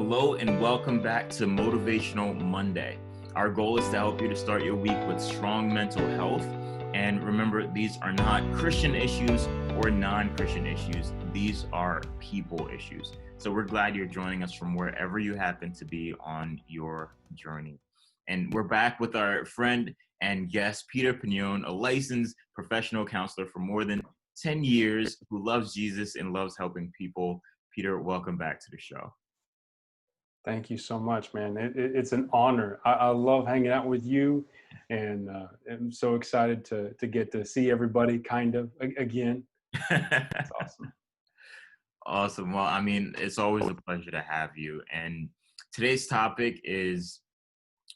Hello and welcome back to Motivational Monday. Our goal is to help you to start your week with strong mental health. And remember, these are not Christian issues or non-Christian issues. These are people issues. So we're glad you're joining us from wherever you happen to be on your journey. And we're back with our friend and guest, Peter Pinion, a licensed professional counselor for more than 10 years who loves Jesus and loves helping people. Peter, welcome back to the show. Thank you so much, man. It's an honor. I love hanging out with you, and I'm so excited to get to see everybody again. That's awesome. Awesome. Well, I mean, it's always a pleasure to have you. And today's topic is,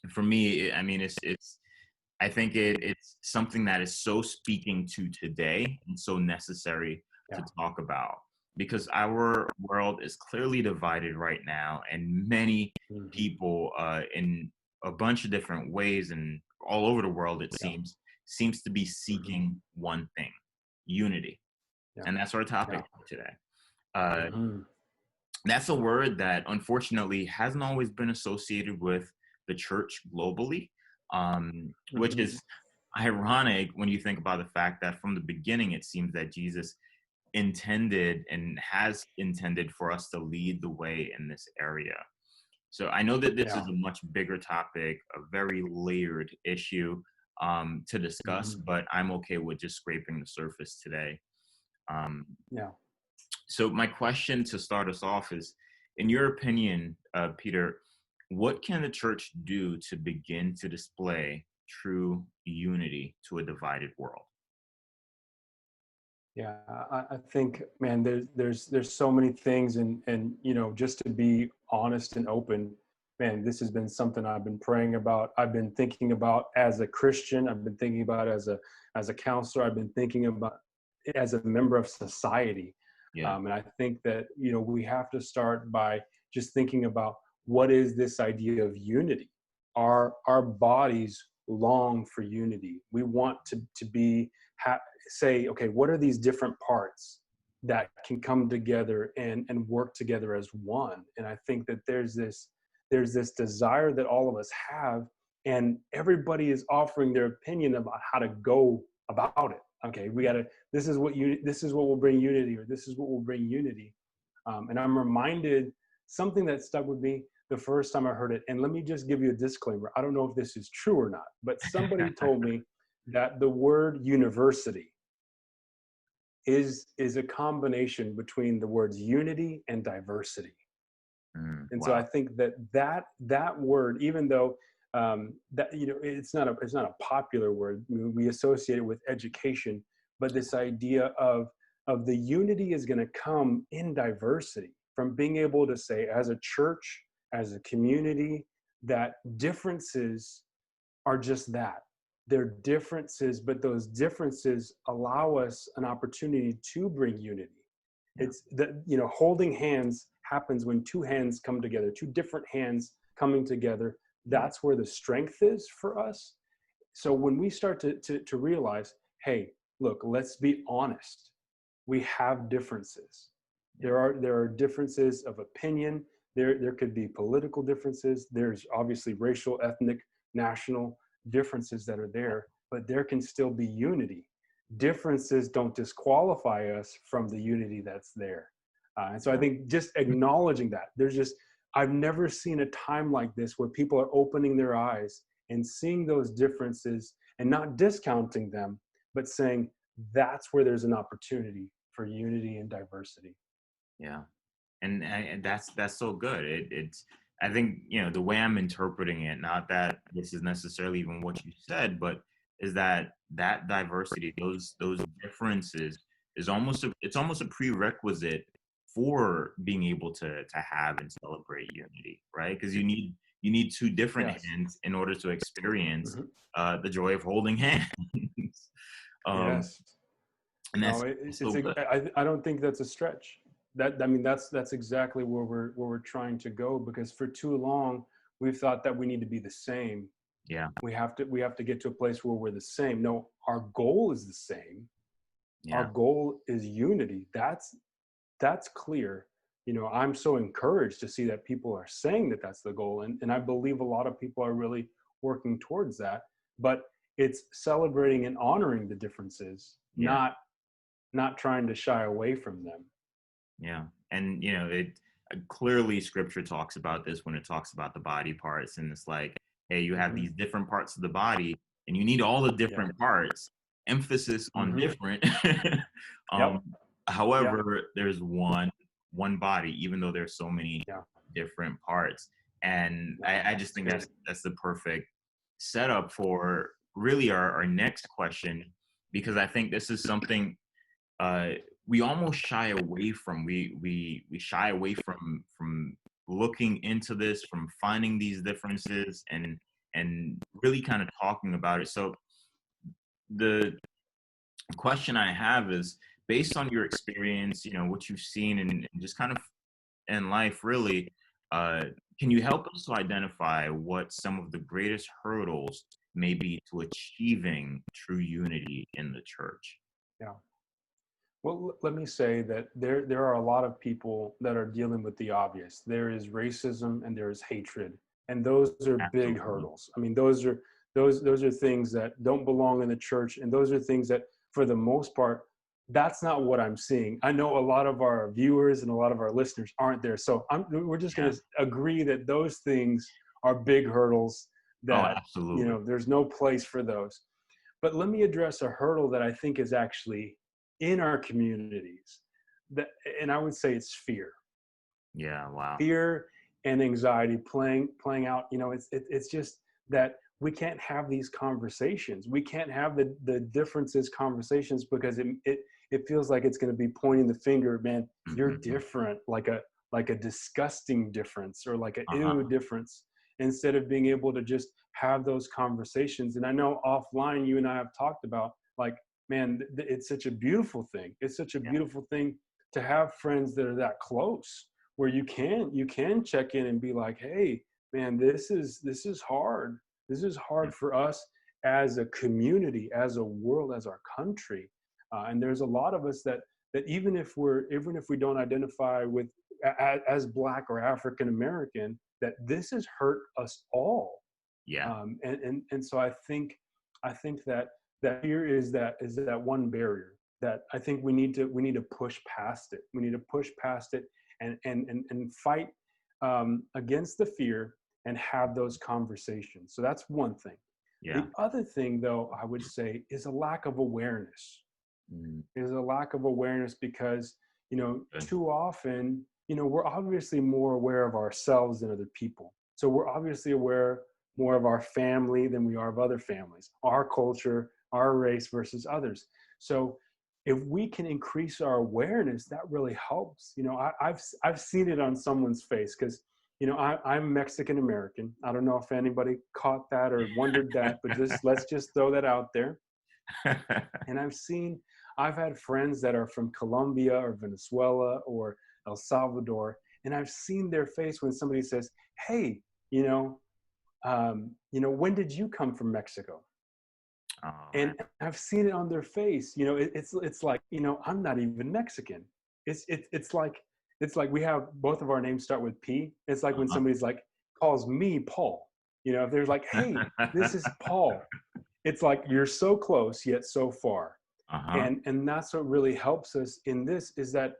for me, I mean, I think it's something that is so speaking to today and so necessary to talk about. Because our world is clearly divided right now, and many people in a bunch of different ways and all over the world, it seems to be seeking one thing: unity. And that's our topic for today. That's a word that unfortunately hasn't always been associated with the church globally, which is ironic when you think about the fact that from the beginning, it seems that Jesus intended and has intended for us to lead the way in this area. So I know that this is a much bigger topic, a very layered issue to discuss, but I'm okay with just scraping the surface today. So my question to start us off is, in your opinion, Peter, what can the church do to begin to display true unity to a divided world? Yeah, I think, man, there's so many things, and you know, just to be honest and open, man, this has been something I've been praying about. I've been thinking about as a Christian. I've been thinking about as a counselor. I've been thinking about it as a member of society. And I think that, you know, we have to start by just thinking about what is this idea of unity. Our bodies long for unity. We want to say, okay, what are these different parts that can come together and work together as one? And I think that there's this desire that all of us have, and everybody is offering their opinion about how to go about it. Okay, this is what will bring unity, or this is what will bring unity. And I'm reminded something that stuck with me the first time I heard it. And let me just give you a disclaimer. I don't know if this is true or not, but somebody told me that the word university is a combination between the words unity and diversity. So I think that word, even though that, you know, it's not a popular word, we associate it with education, but this idea of the unity is going to come in diversity, from being able to say, as a church, as a community, that differences are just that. They're differences, but those differences allow us an opportunity to bring unity. It's that, you know, holding hands happens when two hands come together, two different hands coming together. That's where the strength is for us. So when we start to realize, hey, look, let's be honest. We have differences. There are differences of opinion. There could be political differences. There's obviously racial, ethnic, national differences that are there, but there can still be unity. Differences don't disqualify us from the unity that's there. And so I think just acknowledging that, I've never seen a time like this where people are opening their eyes and seeing those differences and not discounting them, but saying that's where there's an opportunity for unity and diversity. Yeah. And that's so good. It's, I think, you know, the way I'm interpreting it, not that this is necessarily even what you said, but is that diversity, those differences is almost a prerequisite for being able to have and celebrate unity, right? Because you need two different hands in order to experience the joy of holding hands. Yes. And that's I don't think that's a stretch. That's exactly where we're trying to go, because for too long we've thought that we need to be the same. Yeah. We have to get to a place where we're the same. No, our goal is the same. Yeah. Our goal is unity. That's clear. I'm so encouraged to see that people are saying that that's the goal. And I believe a lot of people are really working towards that. But it's celebrating and honoring the differences, Yeah. not trying to shy away from them. Yeah. And, it clearly scripture talks about this when it talks about the body parts. And it's like, hey, you have Hmm. these different parts of the body and you need all the Yeah. different parts, emphasis on Hmm. different. Yep. um, Yep. however, there's one body, even though there's so many Yeah. different parts. And No, I just it's think good. that's the perfect setup for really our next question, because I think this is something uh, we almost shy away from. We shy away from looking into this, from finding these differences, and really kind of talking about it. So the question I have is, based on your experience, what you've seen and just kind of in life, really, uh, can you help us to identify what some of the greatest hurdles may be to achieving true unity in the church? Yeah. Well, let me say that there are a lot of people that are dealing with the obvious. There is racism and there is hatred, and those are big Absolutely. hurdles. I mean, those are things that don't belong in the church, and those are things that, for the most part, that's not what I'm seeing. I know a lot of our viewers and a lot of our listeners aren't there, so we're just going Yeah. to agree that those things are big hurdles. Oh, That absolutely. there's no place for those. But let me address a hurdle that I think is actually in our communities. That, and I would say it's fear. Yeah. Wow. Fear and anxiety playing out. It's just that we can't have these conversations. We can't have the differences conversations because it feels like it's going to be pointing the finger, man, you're Mhm. different, like a disgusting difference or like a ew Uh-huh. difference, instead of being able to just have those conversations. And I know offline you and I have talked about, like, man, it's such a beautiful thing. It's such a Yeah. beautiful thing to have friends that are that close, where you can check in and be like, hey, man, this is hard. This is Yeah. hard for us as a community, as a world, as our country. And there's a lot of us that even if we don't identify with as Black or African American, that this has hurt us all. Yeah. And so I think that fear is that one barrier that I think we need to push past it. We need to push past it and fight against the fear and have those conversations. So that's one thing. Yeah. The other thing, though, I would say, is a lack of awareness. Mm, Is a lack of awareness because good. too often we're obviously more aware of ourselves than other people. So we're obviously aware more of our family than we are of other families, our culture, our race versus others. So if we can increase our awareness, that really helps. I've seen it on someone's face because I'm Mexican American. I don't know if anybody caught that or wondered that, but let's just throw that out there. And I've had friends that are from Colombia or Venezuela or El Salvador, and I've seen their face when somebody says, "Hey, when did you come from Mexico?" Oh man. And I've seen it on their face. It's like, I'm not even Mexican. It's like we have both of our names start with P. It's like when Uh-huh. somebody's like calls me Paul. If they're like, "Hey, this is Paul," it's like you're so close yet so far. Uh-huh. And that's what really helps us in this, is that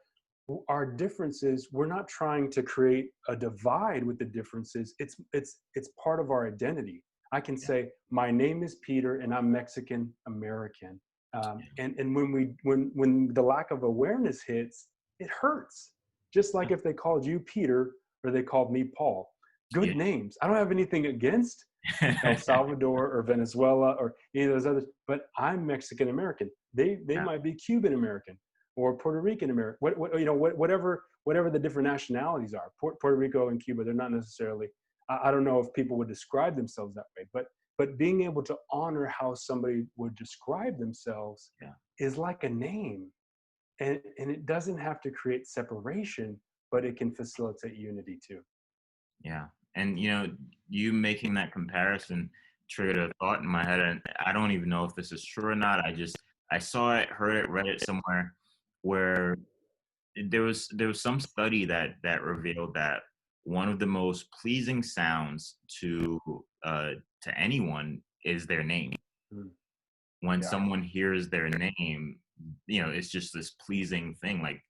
our differences, we're not trying to create a divide with the differences. It's part of our identity. I can Yeah. say my name is Peter and I'm Mexican American. And when the lack of awareness hits, it hurts. Just like if they called you Peter or they called me Paul. Yeah. Good names. I don't have anything against El Salvador or Venezuela or any of those others, but I'm Mexican American. They Yeah. might be Cuban American or Puerto Rican American. Whatever the different nationalities are. Puerto Rico and Cuba, they're not necessarily. I don't know if people would describe themselves that way, but being able to honor how somebody would describe themselves Yeah. is like a name, and it doesn't have to create separation, but it can facilitate unity too. Yeah. And you making that comparison triggered a thought in my head, and I don't even know if this is true or not. I saw it, heard it, read it somewhere where there was some study that revealed that one of the most pleasing sounds to anyone is their name. Mm. When Yeah. someone hears their name, it's just this pleasing thing. Like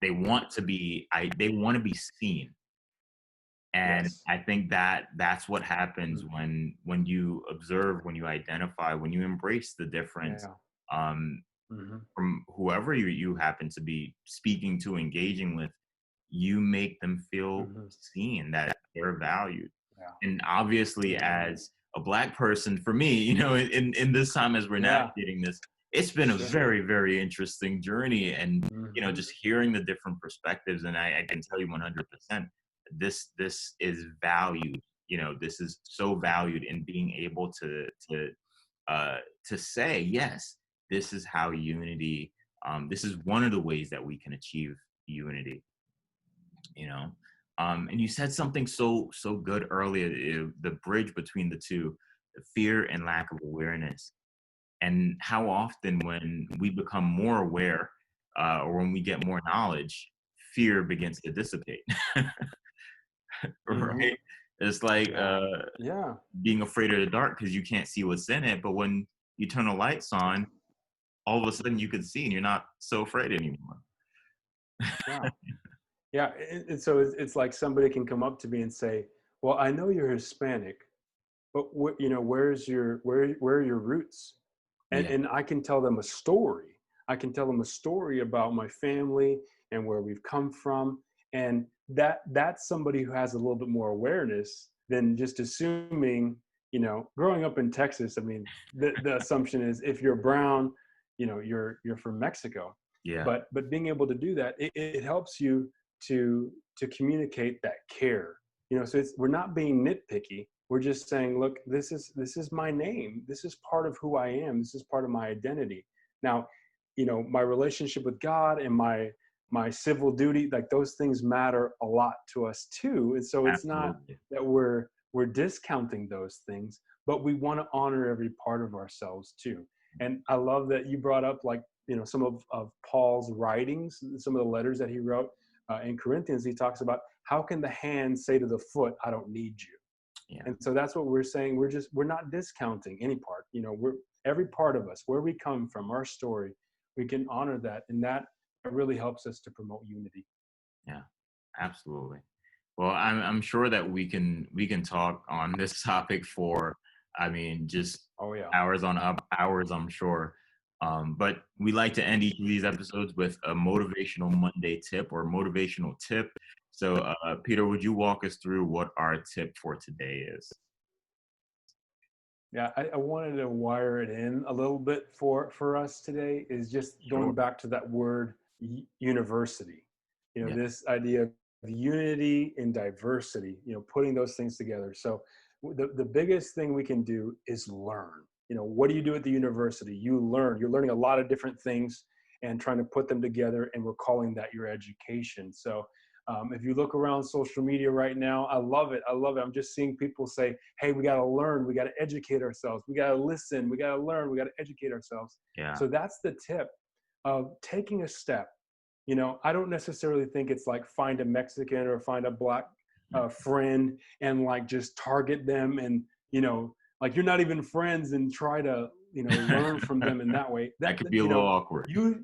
they want to be seen. And Yes. I think that that's what happens Mm. when you observe, when you identify, when you embrace the difference, Yeah. um, Hmm. from whoever you happen to be speaking to, engaging with. You make them feel Hmm. seen, that they're valued. Yeah. And obviously, Hmm. as a Black person, for me, in this time as we're Yeah. navigating this, it's been a Sure. very, very interesting journey. And Hmm. just hearing the different perspectives, and I can tell you 100%, this is valued. This is so valued in being able uh, to say, yes, this is how unity. This is one of the ways that we can achieve unity. you know and you said something so good earlier, the bridge between the two, the fear and lack of awareness, and how often when we become more aware, or when we get more knowledge, fear begins to dissipate. Hmm. Right? It's like, Yeah. Yeah. being afraid of the dark because you can't see what's in it, but when you turn the lights on, all of a sudden you can see and you're not so afraid anymore. Yeah. Yeah. And so it's like somebody can come up to me and say, "Well, I know you're Hispanic, but where are your roots?" and Yeah, and I can tell them a story. I can tell them a story about my family and where we've come from, and that's somebody who has a little bit more awareness than just assuming. Growing up in Texas, I mean, the assumption is if you're brown, you're from Mexico. yeah, But being able to do that, it helps you to communicate that care. So we're not being nitpicky. We're just saying, look, this is my name. This is part of who I am. This is part of my identity. Now, my relationship with God and my civil duty, like those things matter a lot to us too. And so it's not absolutely. that we're discounting those things, but we want to honor every part of ourselves too. And I love that you brought up, like, some of Paul's writings, some of the letters that he wrote in Corinthians. He talks about, how can the hand say to the foot, I don't need you? Yeah. And so that's what we're saying. We're not discounting any part. We're every part of us, where we come from, our story, we can honor that, and that really helps us to promote unity. Yeah, absolutely. Well, I'm sure that we can talk on this topic for, I mean, just Oh yeah. hours on up hours, I'm sure. But we like to end each of these episodes with a motivational Monday tip or motivational tip. So, Peter, would you walk us through what our tip for today is? Yeah, I wanted to wire it in a little bit for us today, is just Sure. going back to that word, university. Yeah. This idea of unity and diversity, putting those things together. So the biggest thing we can do is learn. What do you do at the university? You learn. You're learning a lot of different things and trying to put them together, and we're calling that your education. So if you look around social media right now, I love it. I love it. I'm just seeing people say, hey, we got to learn. We got to educate ourselves. We got to listen. We got to learn. We got to educate ourselves. Yeah. So that's the tip of taking a step. I don't necessarily think it's like find a Mexican or find a Black friend and like just target them, and, like you're not even friends, and try to, learn from them in that way. That could be a little awkward. You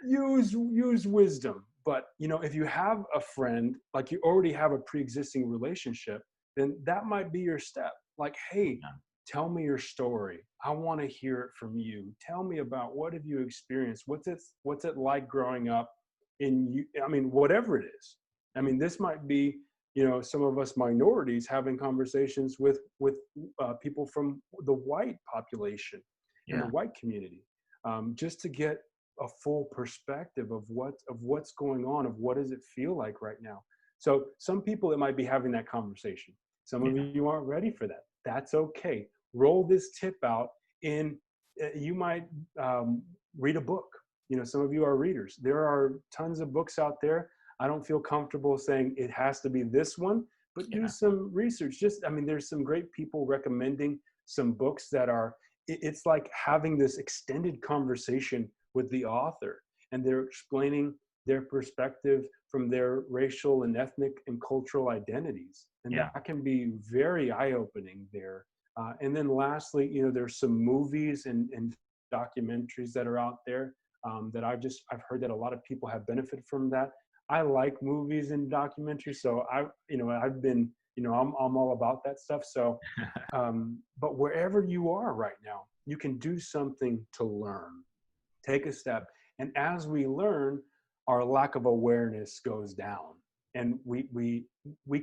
use wisdom. But if you have a friend, like you already have a pre-existing relationship, then that might be your step. Like, hey, Yeah. tell me your story. I want to hear it from you. Tell me about, what have you experienced? What's it like growing up in you? I mean, whatever it is. I mean, this might be, some of us minorities having conversations with people from the white population and the Yeah. white community, just to get a full perspective of what's going on, of what does it feel like right now. So some people, it might be having that conversation. Some of Yeah. you aren't ready for that. That's okay. Roll this tip out in, you might read a book. Some of you are readers. There are tons of books out there. I don't feel comfortable saying it has to be this one, but do Yeah. some research. Just, I mean, there's some great people recommending some books that are, it's like having this extended conversation with the author, and they're explaining their perspective from their racial and ethnic and cultural identities. And Yeah. that can be very eye-opening there. And then lastly, there's some movies and documentaries that are out there that I've heard that a lot of people have benefited from that. I like movies and documentaries, so I've been, I'm all about that stuff. So, but wherever you are right now, you can do something to learn. Take a step. And as we learn, our lack of awareness goes down. And we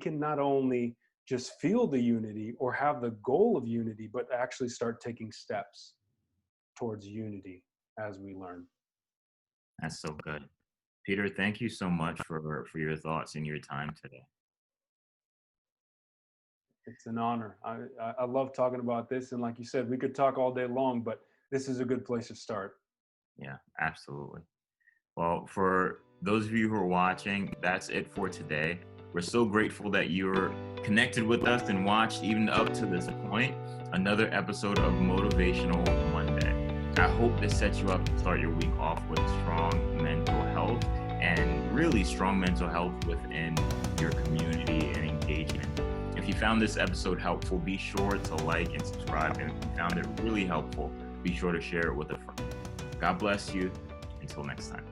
can not only just feel the unity or have the goal of unity, but actually start taking steps towards unity as we learn. That's so good. Peter, thank you so much for your thoughts and your time today. It's an honor. I love talking about this. And like you said, we could talk all day long, but this is a good place to start. Yeah, absolutely. Well, for those of you who are watching, that's it for today. We're so grateful that you're connected with us and watched even up to this point. Another episode of Motivational Monday. I hope this sets you up to start your week off with strong mental health and really strong mental health within your community and engagement. If you found this episode helpful, be sure to like and subscribe. And if you found it really helpful, be sure to share it with a friend. God bless you. Until next time.